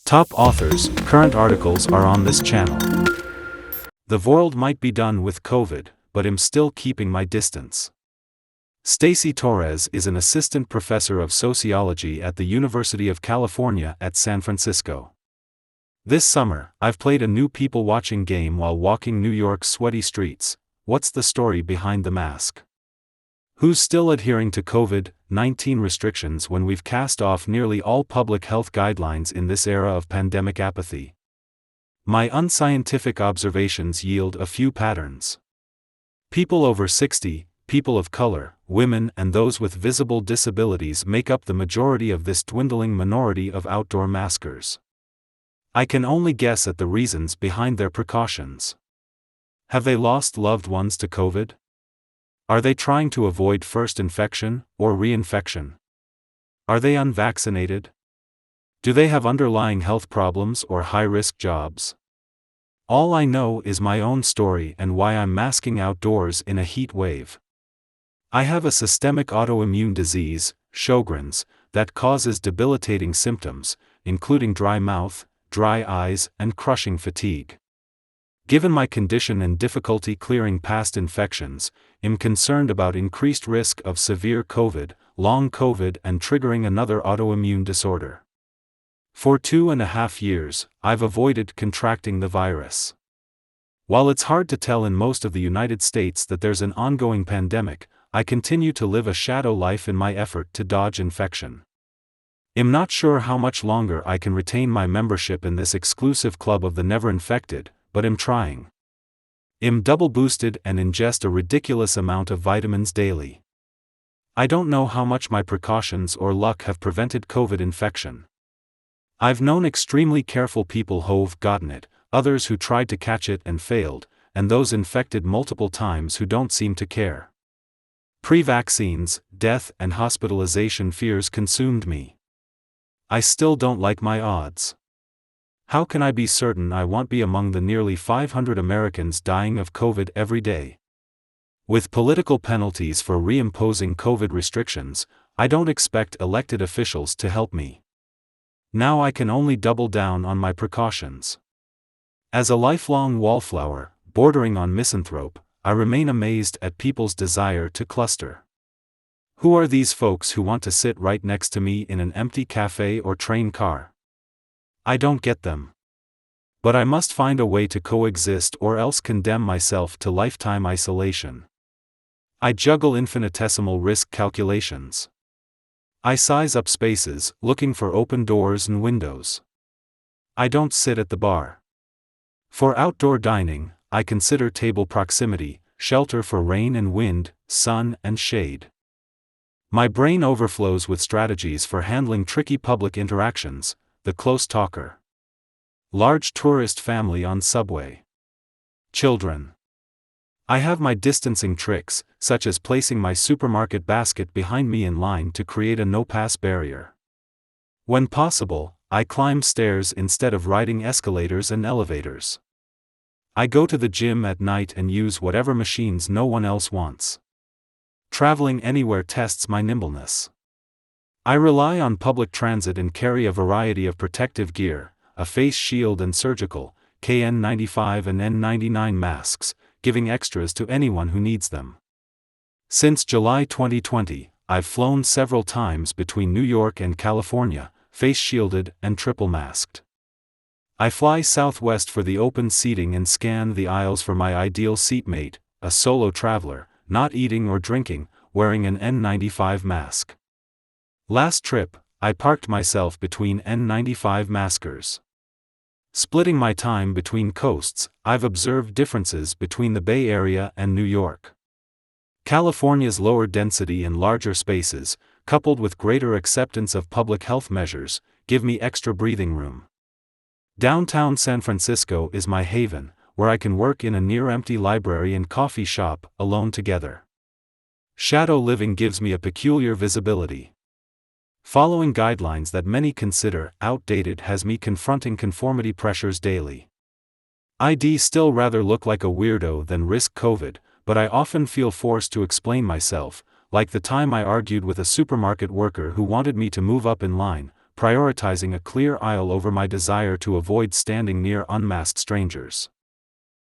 Top authors, current articles are on this channel. The world might be done with COVID, but I'm still keeping my distance. Stacy Torres is an assistant professor of sociology at the University of California at San Francisco. This summer, I've played a new people-watching game while walking New York's sweaty streets. What's the story behind the mask? Who's still adhering to COVID-19 restrictions when we've cast off nearly all public health guidelines in this era of pandemic apathy? My unscientific observations yield a few patterns. People over 60, people of color, women and those with visible disabilities make up the majority of this dwindling minority of outdoor maskers. I can only guess at the reasons behind their precautions. Have they lost loved ones to COVID? Are they trying to avoid first infection or reinfection? Are they unvaccinated? Do they have underlying health problems or high-risk jobs? All I know is my own story and why I'm masking outdoors in a heat wave. I have a systemic autoimmune disease, Sjogren's, that causes debilitating symptoms, including dry mouth, dry eyes, and crushing fatigue. Given my condition and difficulty clearing past infections, I'm concerned about increased risk of severe COVID, long COVID, and triggering another autoimmune disorder. For 2.5 years, I've avoided contracting the virus. While it's hard to tell in most of the United States that there's an ongoing pandemic, I continue to live a shadow life in my effort to dodge infection. I'm not sure how much longer I can retain my membership in this exclusive club of the never infected, but I'm trying. I'm double boosted and ingest a ridiculous amount of vitamins daily. I don't know how much my precautions or luck have prevented COVID infection. I've known extremely careful people who've gotten it, others who tried to catch it and failed, and those infected multiple times who don't seem to care. Pre-vaccines, death and hospitalization fears consumed me. I still don't like my odds. How can I be certain I won't be among the nearly 500 Americans dying of COVID every day? With political penalties for reimposing COVID restrictions, I don't expect elected officials to help me. Now I can only double down on my precautions. As a lifelong wallflower, bordering on misanthrope, I remain amazed at people's desire to cluster. Who are these folks who want to sit right next to me in an empty cafe or train car? I don't get them. But I must find a way to coexist or else condemn myself to lifetime isolation. I juggle infinitesimal risk calculations. I size up spaces, looking for open doors and windows. I don't sit at the bar. For outdoor dining, I consider table proximity, shelter for rain and wind, sun and shade. My brain overflows with strategies for handling tricky public interactions, the close talker. Large tourist family on subway. Children. I have my distancing tricks, such as placing my supermarket basket behind me in line to create a no-pass barrier. When possible, I climb stairs instead of riding escalators and elevators. I go to the gym at night and use whatever machines no one else wants. Traveling anywhere tests my nimbleness. I rely on public transit and carry a variety of protective gear, a face shield and surgical, KN95 and N99 masks, giving extras to anyone who needs them. Since July 2020, I've flown several times between New York and California, face shielded and triple masked. I fly Southwest for the open seating and scan the aisles for my ideal seatmate, a solo traveler, not eating or drinking, wearing an N95 mask. Last trip, I parked myself between N95 maskers. Splitting my time between coasts, I've observed differences between the Bay Area and New York. California's lower density and larger spaces, coupled with greater acceptance of public health measures, give me extra breathing room. Downtown San Francisco is my haven, where I can work in a near-empty library and coffee shop, alone together. Shadow living gives me a peculiar visibility. Following guidelines that many consider outdated has me confronting conformity pressures daily. I'd still rather look like a weirdo than risk COVID, but I often feel forced to explain myself, like the time I argued with a supermarket worker who wanted me to move up in line, prioritizing a clear aisle over my desire to avoid standing near unmasked strangers.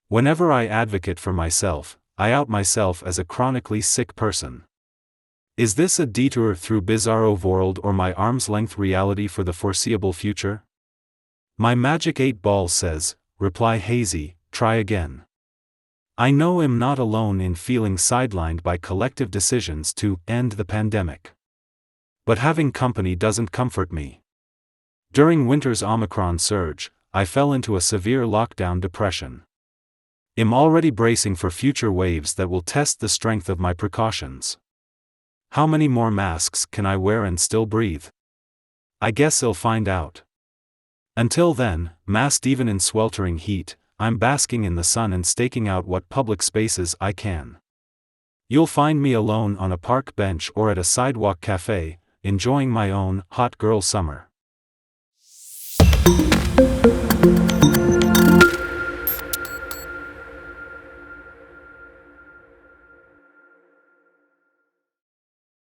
Whenever I advocate for myself, I out myself as a chronically sick person. Is this a detour through bizarro world or my arm's-length reality for the foreseeable future? My magic 8-ball says, reply hazy, try again. I know I'm not alone in feeling sidelined by collective decisions to end the pandemic. But having company doesn't comfort me. During winter's Omicron surge, I fell into a severe lockdown depression. I'm already bracing for future waves that will test the strength of my precautions. How many more masks can I wear and still breathe? I guess I'll find out. Until then, masked even in sweltering heat, I'm basking in the sun and staking out what public spaces I can. You'll find me alone on a park bench or at a sidewalk cafe, enjoying my own hot girl summer.